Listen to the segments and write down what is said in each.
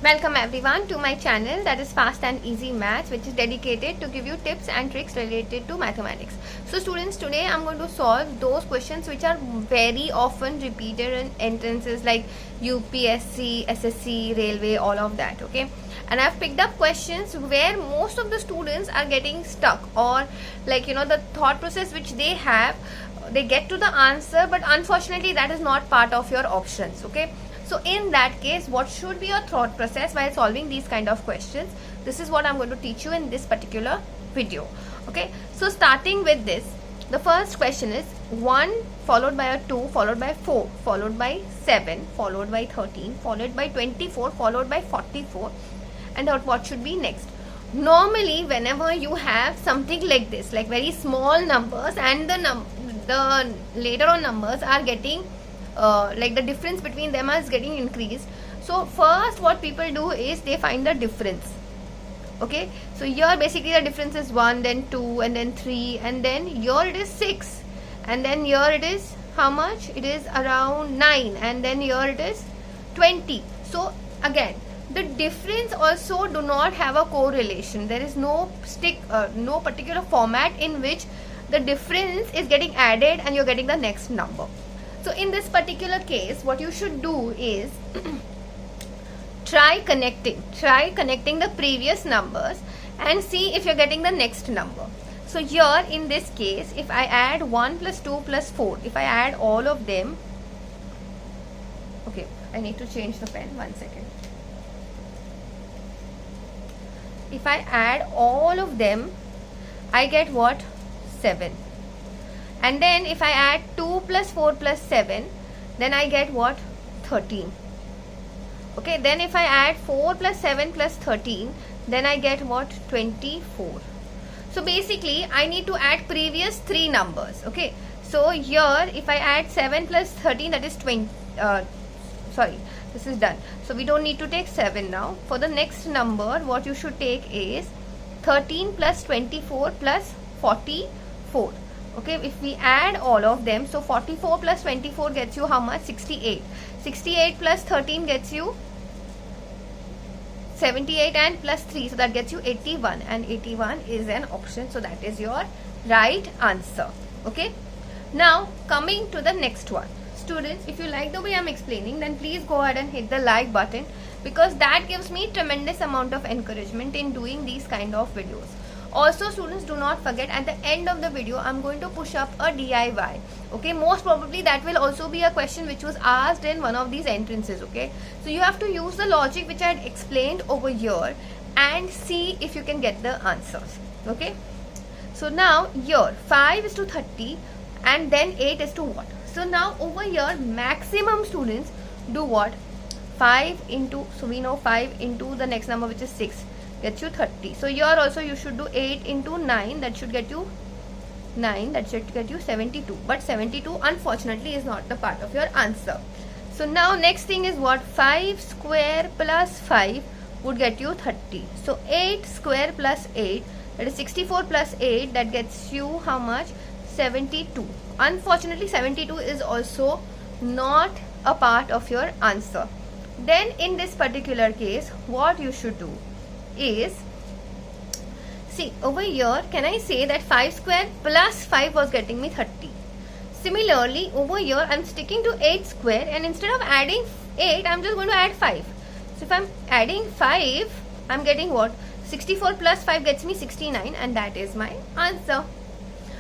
Welcome everyone to my channel, that is Fast and Easy Maths, which is dedicated to give you tips and tricks related to mathematics. So students, today I'm going to solve those questions which are very often repeated in entrances like UPSC, SSC, Railway, all of that, okay? And I've picked up questions where most of the students are getting stuck, or the thought process which they have, they get to the answer, but unfortunately that is not part of your options, okay? So in that case, what should be your thought process while solving these kind of questions? This is what I'm going to teach you in this particular video. Okay, so starting with this, the first question is 1 followed by a 2 followed by 4 followed by 7 followed by 13 followed by 24 followed by 44, and what should be next. Normally whenever you have something like this, like very small numbers, and the later on numbers are getting the difference between them is getting increased, so first what people do is they find the difference. Okay, so here basically the difference is 1, then 2, and then 3, and then here it is 6, and then here it is how much? It is around 9, and then here it is 20. So again, the difference also do not have a correlation. There is no no particular format in which the difference is getting added and you're getting the next number. So in this particular case, what you should do is try connecting the previous numbers and see if you're getting the next number. So here in this case, if I add 1 plus 2 plus 4, if I add all of them, okay, I need to change the pen, 1 second. If I add all of them, I get what? 7. And then if I add 2 plus 4 plus 7, then I get what? 13. Okay, then if I add 4 plus 7 plus 13, then I get what? 24. So basically I need to add previous 3 numbers. Okay, so here if I add 7 plus 13, that is 20. This is done. So we don't need to take 7 now. For the next number, what you should take is 13 plus 24 plus 44. Okay, if we add all of them, so 44 plus 24 gets you how much? 68. 68 plus 13 gets you 78, and plus 3, so that gets you 81, and 81 is an option, so that is your right answer. Okay, now coming to the next one. Students, if you like the way I'm explaining, then please go ahead and hit the like button, because that gives me tremendous amount of encouragement in doing these kind of videos. Also students, do not forget, at the end of the video I'm going to push up a DIY. Okay, most probably that will also be a question which was asked in one of these entrances. Okay, so you have to use the logic which I had explained over here and see if you can get the answers. Okay, so now here 5 is to 30 and then 8 is to what? So now over here maximum students do what? 5 into, so we know 5 into the next number which is 6 gets you 30. So here also you should do 8 into 9, that should get you 9, that should get you 72. But 72 unfortunately is not the part of your answer. So now next thing is what? 5 square plus 5 would get you 30. So 8 square plus 8, that is 64 plus 8, that gets you how much? 72. Unfortunately 72 is also not a part of your answer. Then in this particular case, what you should do is, see over here, can I say that 5 square plus 5 was getting me 30. Similarly over here I'm sticking to 8 square, and instead of adding 8 I'm just going to add 5. So if I'm adding 5, I'm getting what? 64 plus 5 gets me 69, and that is my answer.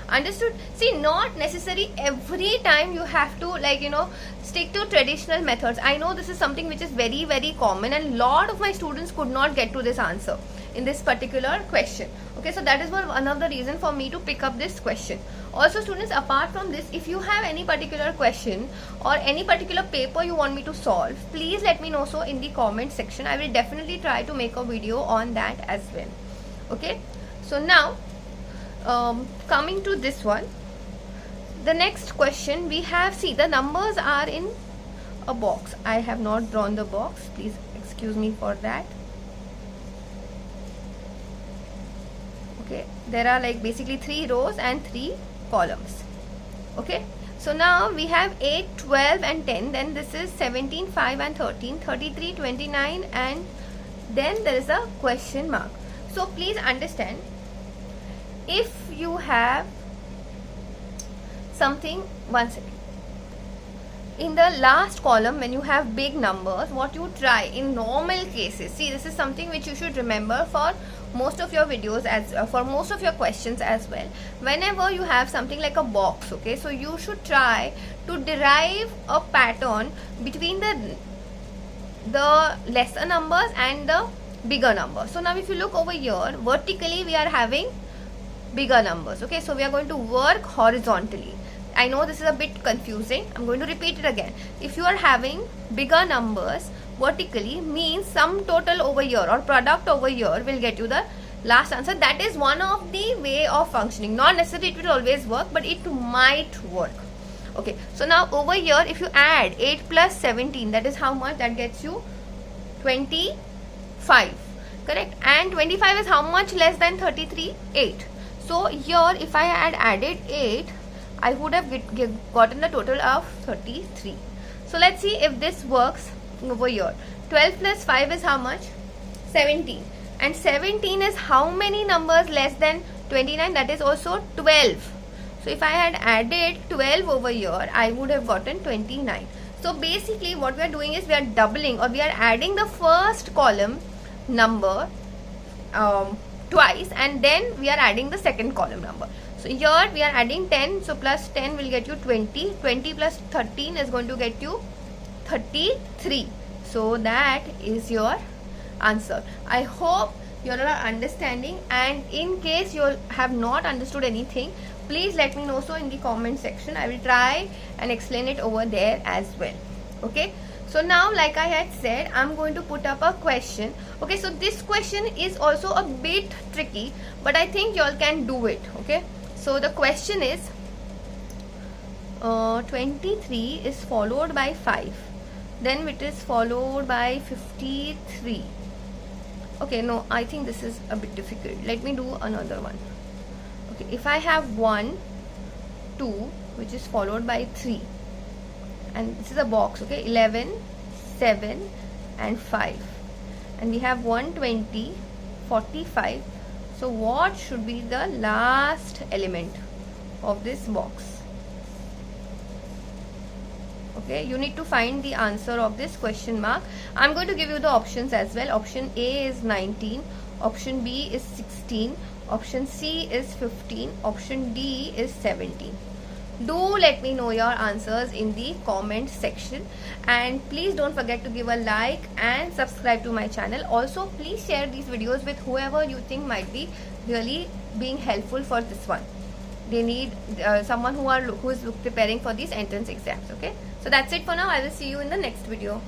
Understood? See, not necessary every time you have to stick to traditional methods. I know this is something which is very very common, and lot of my students could not get to this answer in this particular question. Okay, so that is one of the reason for me to pick up this question. Also students, apart from this, if you have any particular question or any particular paper you want me to solve, please let me know so in the comment section. I will definitely try to make a video on that as well. Okay, so now coming to this one, the next question we have, see the numbers are in a box. I have not drawn the box, please excuse me for that. Okay, there are basically 3 rows and 3 columns. Okay, so now we have 8, 12 and 10, then this is 17, 5 and 13, 33, 29 and then there is a question mark. So please understand, if you have something, one second, in the last column when you have big numbers, what you try in normal cases, see, this is something which you should remember for most of your videos, as for most of your questions as well. Whenever you have something like a box, okay, so you should try to derive a pattern between the lesser numbers and the bigger numbers. So now if you look over here, vertically we are having bigger numbers, okay, so we are going to work horizontally. I know this is a bit confusing, I'm going to repeat it again. If you are having bigger numbers vertically, means sum total over here or product over here will get you the last answer. That is one of the way of functioning. Not necessarily it will always work, but it might work. Okay, so now over here, if you add 8 plus 17, that is how much? That gets you 25, correct? And 25 is how much less than 33? 8. So here, if I had added 8, I would have gotten the total of 33. So let's see if this works over here. 12 plus 5 is how much? 17. And 17 is how many numbers less than 29? That is also 12. So if I had added 12 over here, I would have gotten 29. So basically what we are doing is we are doubling, or we are adding the first column number twice, and then we are adding the second column number. So here we are adding 10, so plus 10 will get you 20. 20 plus 13 is going to get you 33. So that is your answer. I hope you all are understanding, and in case you have not understood anything, please let me know so in the comment section. I will try and explain it over there as well. Okay, so now like I had said, I'm going to put up a question. Okay, so this question is also a bit tricky, but I think you all can do it. Okay, so the question is 23 is followed by 5, then it is followed by 53. Okay, no, I think this is a bit difficult. Let me do another one. Okay, if I have 1, 2, which is followed by 3, and this is a box, okay, 11, 7 and 5, and we have 120, 45. So what should be the last element of this box? Okay, you need to find the answer of this question mark. I'm going to give you the options as well. Option A is 19, option B is 16, option C is 15, option D is 17. Do let me know your answers in the comment section, and please don't forget to give a like and subscribe to my channel. Also, please share these videos with whoever you think might be really being helpful for this one. They need someone who is preparing for these entrance exams. Okay, so that's it for now. I will see you in the next video.